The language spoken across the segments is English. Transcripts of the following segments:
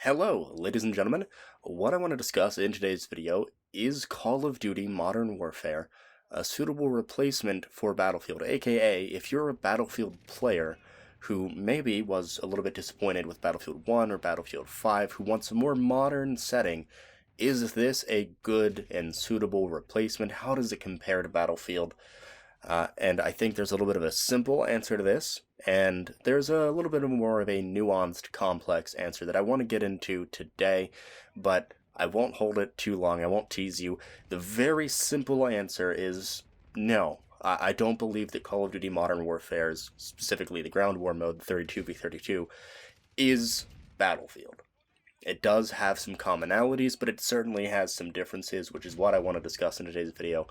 Hello, ladies and gentlemen. What I want to discuss in today's video is Call of Duty Modern Warfare, a suitable replacement for Battlefield, aka if you're a Battlefield player who maybe was a little bit disappointed with Battlefield 1 or Battlefield 5, who wants a more modern setting, is this a good and suitable replacement? How does it compare to Battlefield? And I think there's a little bit of a simple answer to this, and there's a little bit more of a nuanced, complex answer that I want to get into today, but I won't hold it too long. I won't tease you. The very simple answer is no. I don't believe that Call of Duty Modern Warfare's, specifically the ground war mode, 32v32, is Battlefield. It does have some commonalities, but it certainly has some differences, which is what I want to discuss in today's video.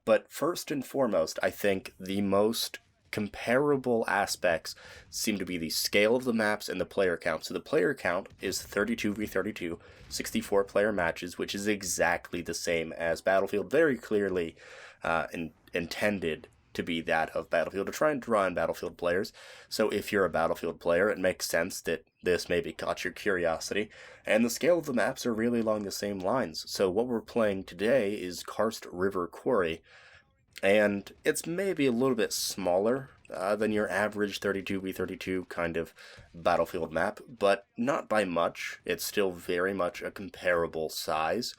But first and foremost, I think the most comparable aspects seem to be the scale of the maps and the player count. So the player count is 32v32, 64-player matches, which is exactly the same as Battlefield, very clearly intended to be that of Battlefield, to try and draw in Battlefield players. So if you're a Battlefield player, it makes sense that this maybe caught your curiosity. And the scale of the maps are really along the same lines. So what we're playing today is Karst River Quarry, and it's maybe a little bit smaller than your average 32v32 kind of Battlefield map, but not by much. It's still very much a comparable size.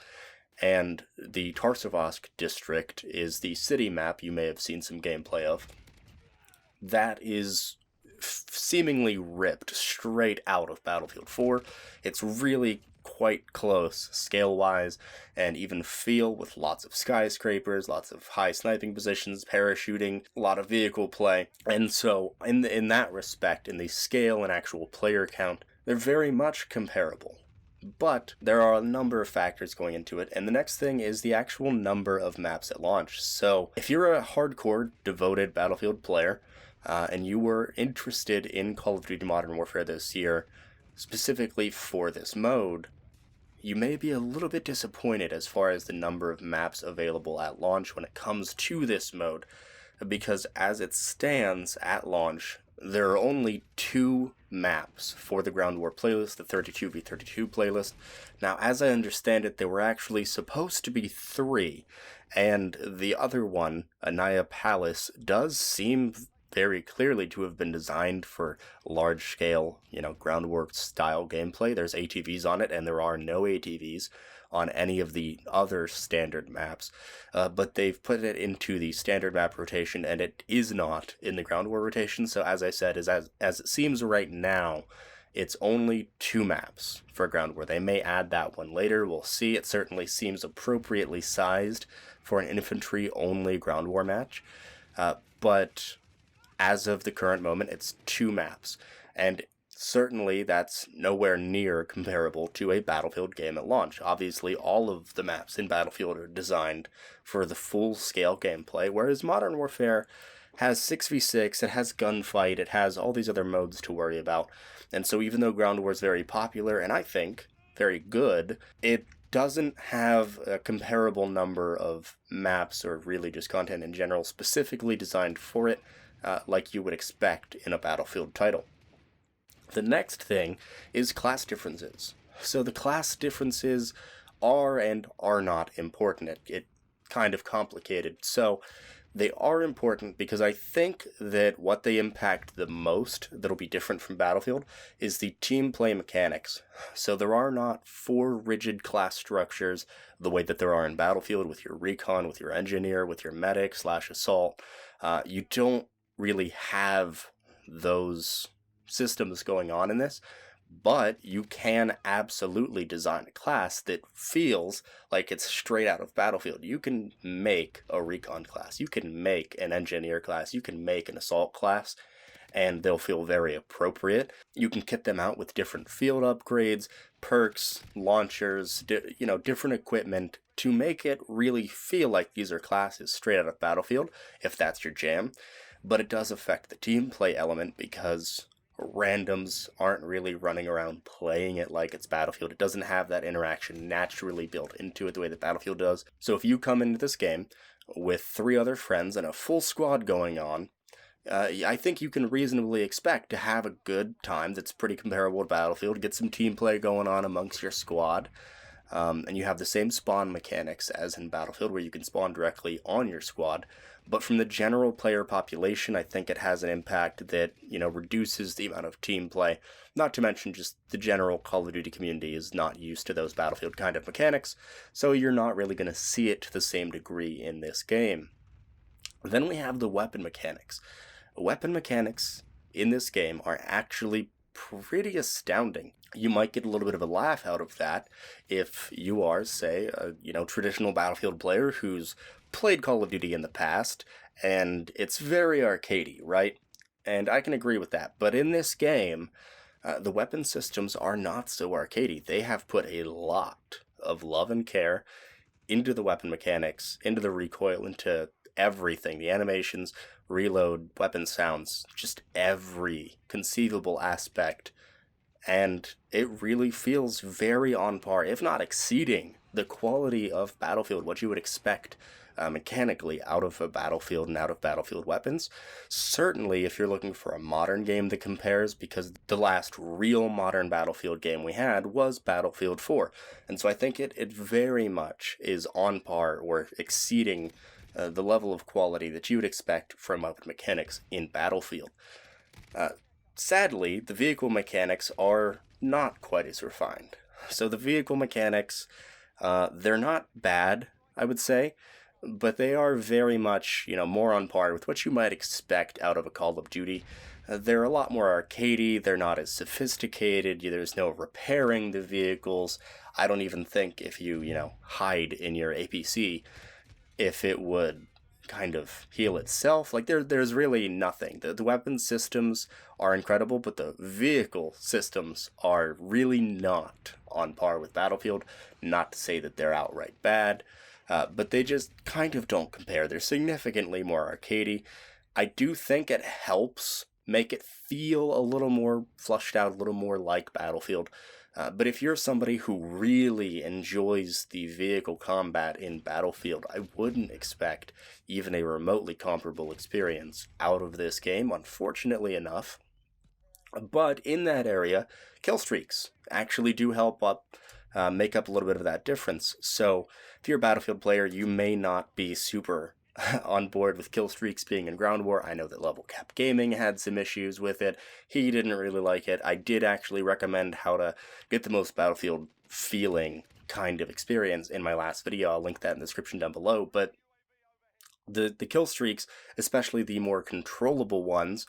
And the Tarsovosk district is the city map you may have seen some gameplay of. That is seemingly ripped straight out of Battlefield 4. It's really quite close scale-wise and even feel, with lots of skyscrapers, lots of high sniping positions, parachuting, a lot of vehicle play. And so in that respect, in the scale and actual player count, they're very much comparable. But there are a number of factors going into it, and the next thing is the actual number of maps at launch. So if you're a hardcore, devoted Battlefield player, and you were interested in Call of Duty Modern Warfare this year, specifically for this mode, you may be a little bit disappointed as far as the number of maps available at launch when it comes to this mode, because as it stands at launch, there are only 2 maps for the Ground War playlist, the 32v32 playlist. Now, as I understand it, there were actually supposed to be 3, and the other one, Anaya Palace, does seem very clearly to have been designed for large-scale, ground war style gameplay. There's ATVs on it, and there are no ATVs on any of the other standard maps, but they've put it into the standard map rotation, and it is not in the ground war rotation. So as I said, as it seems right now, it's only 2 maps for ground war. They may add that one later, we'll see. It certainly seems appropriately sized for an infantry-only ground war match, but as of the current moment, it's 2 maps, and certainly that's nowhere near comparable to a Battlefield game at launch. Obviously, all of the maps in Battlefield are designed for the full-scale gameplay, whereas Modern Warfare has 6v6, it has gunfight, it has all these other modes to worry about. And so even though Ground War is very popular, and I think very good, it doesn't have a comparable number of maps or really just content in general specifically designed for it, like you would expect in a Battlefield title. The next thing is class differences. So the class differences are and are not important. It kind of complicated. So they are important because I think that what they impact the most that'll be different from Battlefield is the team play mechanics. So there are not 4 rigid class structures the way that there are in Battlefield with your recon, with your engineer, with your medic / assault. You don't really have those systems going on in this, but you can absolutely design a class that feels like it's straight out of Battlefield. You can make a recon class, you can make an engineer class, you can make an assault class, and they'll feel very appropriate. You can kit them out with different field upgrades, perks, launchers, different equipment to make it really feel like these are classes straight out of Battlefield, if that's your jam. But it does affect the team play element because randoms aren't really running around playing it like it's Battlefield. It doesn't have that interaction naturally built into it the way that Battlefield does. So if you come into this game with 3 other friends and a full squad going on, I think you can reasonably expect to have a good time that's pretty comparable to Battlefield, get some team play going on amongst your squad, and you have the same spawn mechanics as in Battlefield, where you can spawn directly on your squad. But from the general player population, I think it has an impact that, reduces the amount of team play. Not to mention just the general Call of Duty community is not used to those Battlefield kind of mechanics, so you're not really going to see it to the same degree in this game. Then we have the weapon mechanics. Weapon mechanics in this game are actually pretty astounding. You might get a little bit of a laugh out of that if you are, say, a traditional Battlefield player who's played Call of Duty in the past, and it's very arcadey, right? And I can agree with that. But in this game, the weapon systems are not so arcadey. They have put a lot of love and care into the weapon mechanics, into the recoil, into everything, the animations, reload, weapon sounds, just every conceivable aspect, and it really feels very on par, if not exceeding, the quality of Battlefield, what you would expect mechanically out of a Battlefield and out of Battlefield weapons. Certainly, if you're looking for a modern game that compares, because the last real modern Battlefield game we had was Battlefield 4, and so I think it very much is on par or exceeding the level of quality that you would expect from weapon mechanics in Battlefield. Sadly, the vehicle mechanics are not quite as refined. So the vehicle mechanics, they're not bad, I would say, but they are very much, more on par with what you might expect out of a Call of Duty. They're a lot more arcadey, they're not as sophisticated, there's no repairing the vehicles. I don't even think if you, hide in your APC, if it would kind of heal itself. Like, there's really nothing. The weapon systems are incredible, but the vehicle systems are really not on par with Battlefield. Not to say that they're outright bad, but they just kind of don't compare. They're significantly more arcadey. I do think it helps make it feel a little more flushed out, a little more like Battlefield. But if you're somebody who really enjoys the vehicle combat in Battlefield, I wouldn't expect even a remotely comparable experience out of this game, unfortunately enough. But in that area, kill streaks actually do help make up a little bit of that difference. So if you're a Battlefield player, you may not be super on board with kill streaks being in Ground War. I know that Level Cap Gaming had some issues with it. He didn't really like it. I did actually recommend how to get the most Battlefield feeling kind of experience in my last video. I'll link that in the description down below. But the kill streaks, especially the more controllable ones,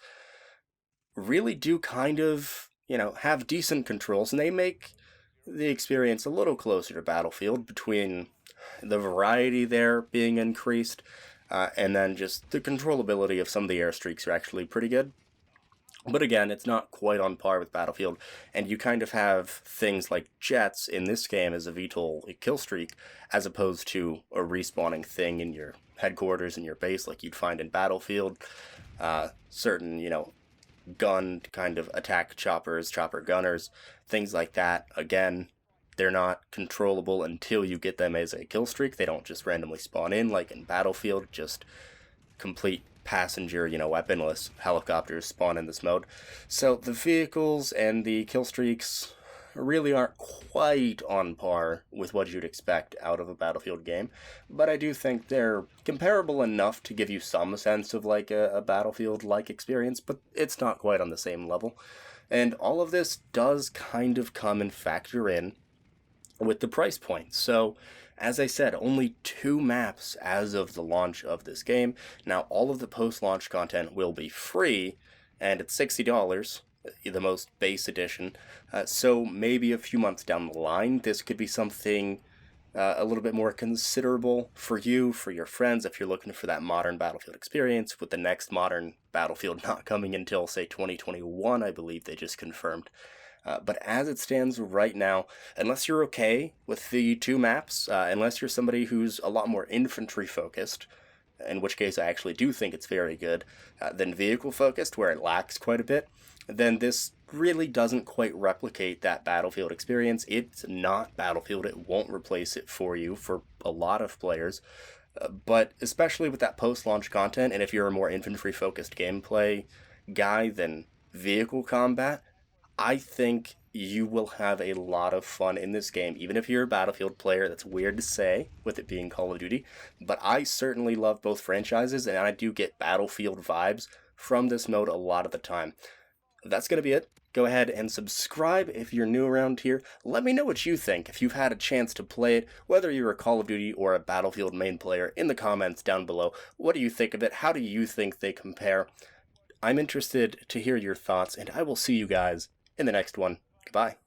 really do kind of, have decent controls, and they make the experience a little closer to Battlefield between the variety there being increased, and then just the controllability of some of the airstreaks are actually pretty good. But again, it's not quite on par with Battlefield, and you kind of have things like jets in this game as a VTOL kill streak, as opposed to a respawning thing in your headquarters, in your base, like you'd find in Battlefield. Certain, gun kind of attack choppers, chopper gunners, things like that. Again, they're not controllable until you get them as a kill streak. They don't just randomly spawn in like in Battlefield, just complete passenger, weaponless helicopters spawn in this mode. So the vehicles and the kill streaks really aren't quite on par with what you'd expect out of a Battlefield game, but I do think they're comparable enough to give you some sense of like a Battlefield-like experience, but it's not quite on the same level. And all of this does kind of come and factor in with the price point. So, as I said, only 2 maps as of the launch of this game. Now, all of the post-launch content will be free, and it's $60, the most base edition. So maybe a few months down the line, this could be something a little bit more considerable for you, for your friends, if you're looking for that modern Battlefield experience, with the next modern Battlefield not coming until, say, 2021, I believe they just confirmed. But as it stands right now, unless you're okay with the 2 maps, unless you're somebody who's a lot more infantry focused, in which case I actually do think it's very good, than vehicle focused, where it lacks quite a bit, then this really doesn't quite replicate that Battlefield experience. It's not Battlefield. It won't replace it for you for a lot of players. But especially with that post-launch content, and if you're a more infantry-focused gameplay guy than vehicle combat, I think you will have a lot of fun in this game, even if you're a Battlefield player. That's weird to say with it being Call of Duty, but I certainly love both franchises, and I do get Battlefield vibes from this mode a lot of the time. That's going to be it. Go ahead and subscribe if you're new around here. Let me know what you think if you've had a chance to play it, whether you're a Call of Duty or a Battlefield main player, in the comments down below. What do you think of it? How do you think they compare? I'm interested to hear your thoughts, and I will see you guys in the next one. Goodbye.